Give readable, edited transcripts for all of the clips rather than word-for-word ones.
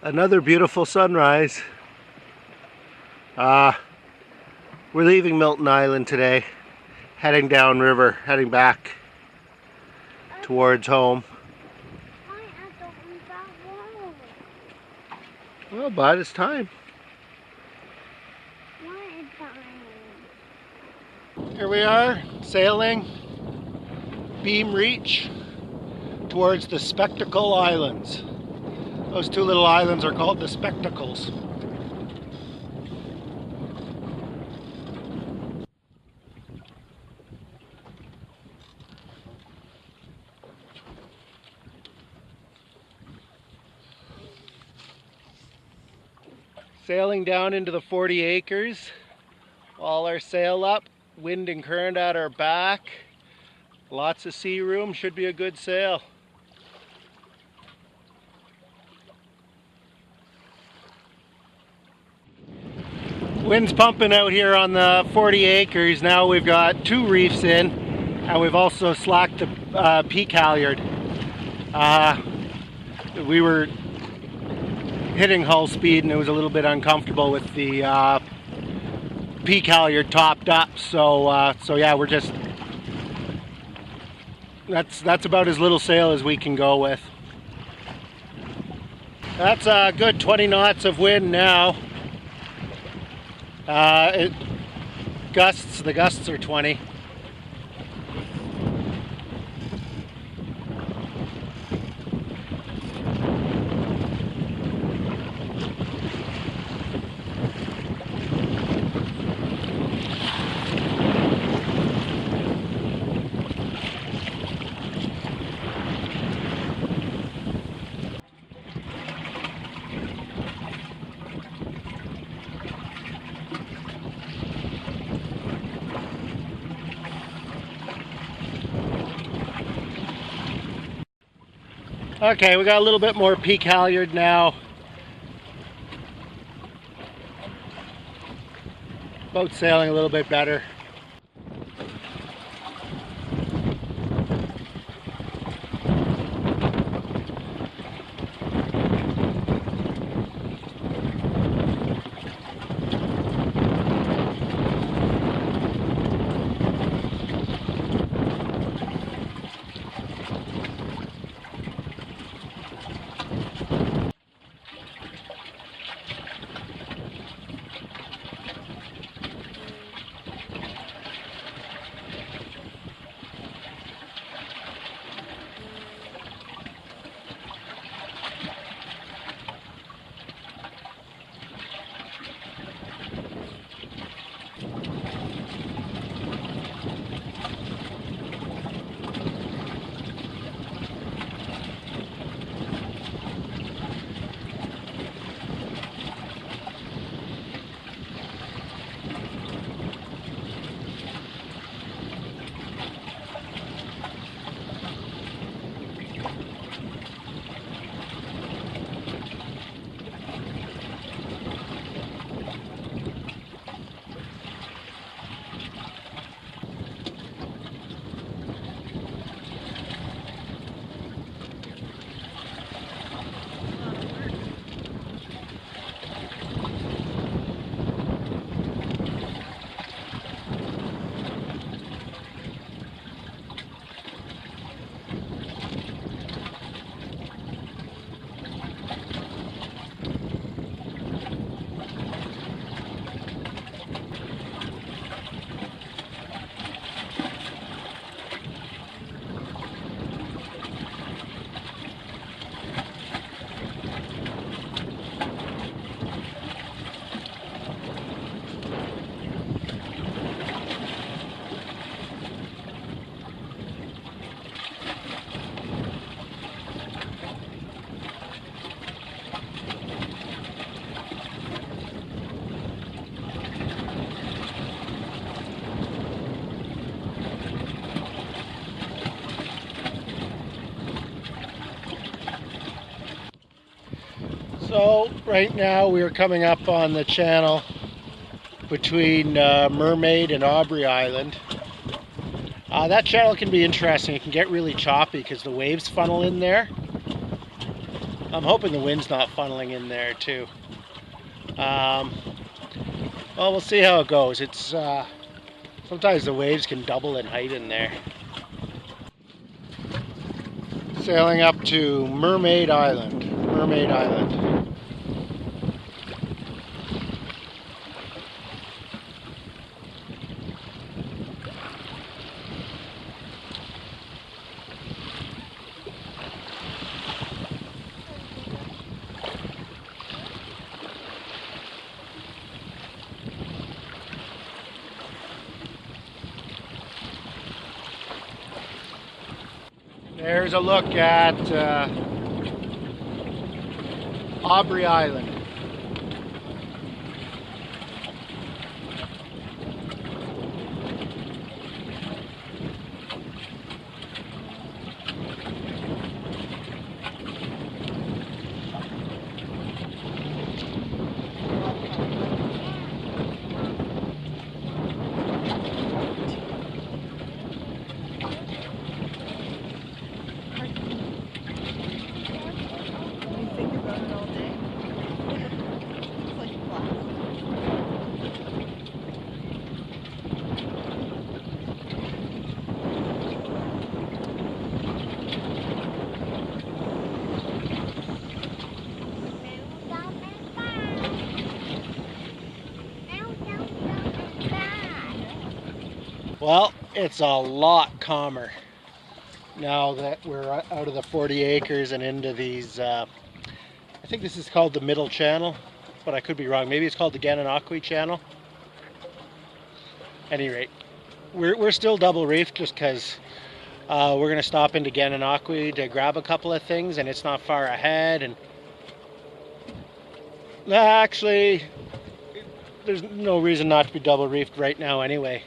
Another beautiful sunrise. We're leaving Milton Island today, heading downriver, heading back towards home. Well, but it's time. Here we are, sailing Beam Reach towards the Spectacle Islands. Those two little islands are called the Spectacles. Sailing down into the 40 acres, all our sail up, wind and current at our back, lots of sea room, should be a good sail. Wind's pumping out here on the 40 acres. Now we've got 2 reefs in, and we've also slacked the peak halyard. We were hitting hull speed and it was a little bit uncomfortable with the peak halyard topped up, so yeah, we're just that's about as little sail as we can go with. That's a good 20 knots of wind now. The gusts are 20. Okay, we got a little bit more peak halyard now. Boat sailing a little bit better. So right now we're coming up on the channel between Mermaid and Aubrey Island. That channel can be interesting. It can get really choppy because the waves funnel in there. I'm hoping the wind's not funneling in there too. Well, we'll see how it goes. It's sometimes the waves can double in height in there. Sailing up to Mermaid Island. Mermaid Island. There's a look at Aubrey Island. Well, it's a lot calmer now that we're out of the 40 acres and into these, I think this is called the Middle Channel, but I could be wrong. Maybe it's called the Gananoque Channel. At any rate, we're still double reefed just because we're going to stop into Gananoque to grab a couple of things, and it's not far ahead. And actually, there's no reason not to be double reefed right now anyway.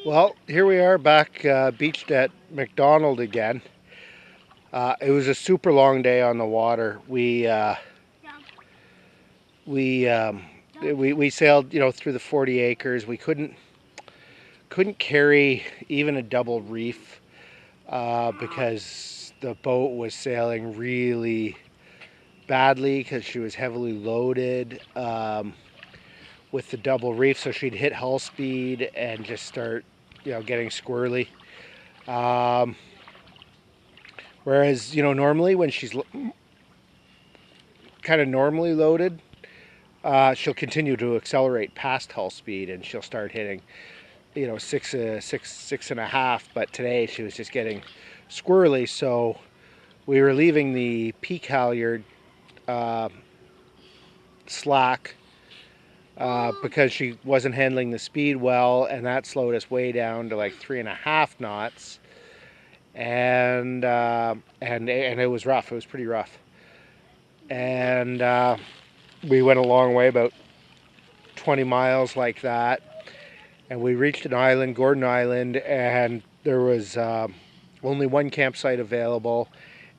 Well, here we are back beached at McDonald again. It was a super long day on the water. We sailed, through the 40 acres. We couldn't carry even a double reef because the boat was sailing really badly because she was heavily loaded with the double reef, so she'd hit hull speed and just start getting squirrely. Whereas normally when she's kind of normally loaded, she'll continue to accelerate past hull speed and she'll start hitting six and a half. But today she was just getting squirrely, so we were leaving the peak halyard slack because she wasn't handling the speed well, and that slowed us way down to like 3.5 knots, and it was rough. It was pretty rough, and we went a long way, about 20 miles like that, and we reached an island, Gordon Island, and there was only one campsite available,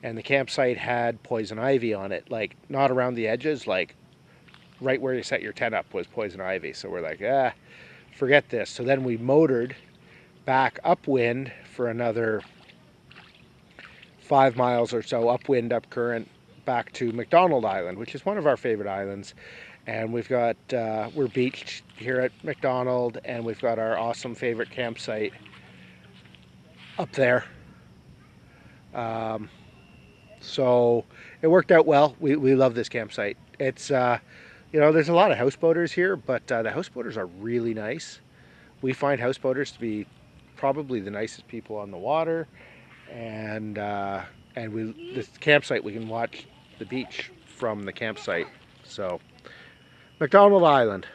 and the campsite had poison ivy on it, like not around the edges, like right where you set your tent up was poison ivy. So we're like, forget this. So then we motored back upwind for another 5 miles or so, upwind, up current, back to McDonald Island, which is one of our favorite islands. And we've got, we're beached here at McDonald, and we've got our awesome favorite campsite up there. So it worked out well. We love this campsite. It's, there's a lot of houseboaters here, but the houseboaters are really nice. We find houseboaters to be probably the nicest people on the water, and this campsite, we can watch the beach from the campsite. So, McDonald Island.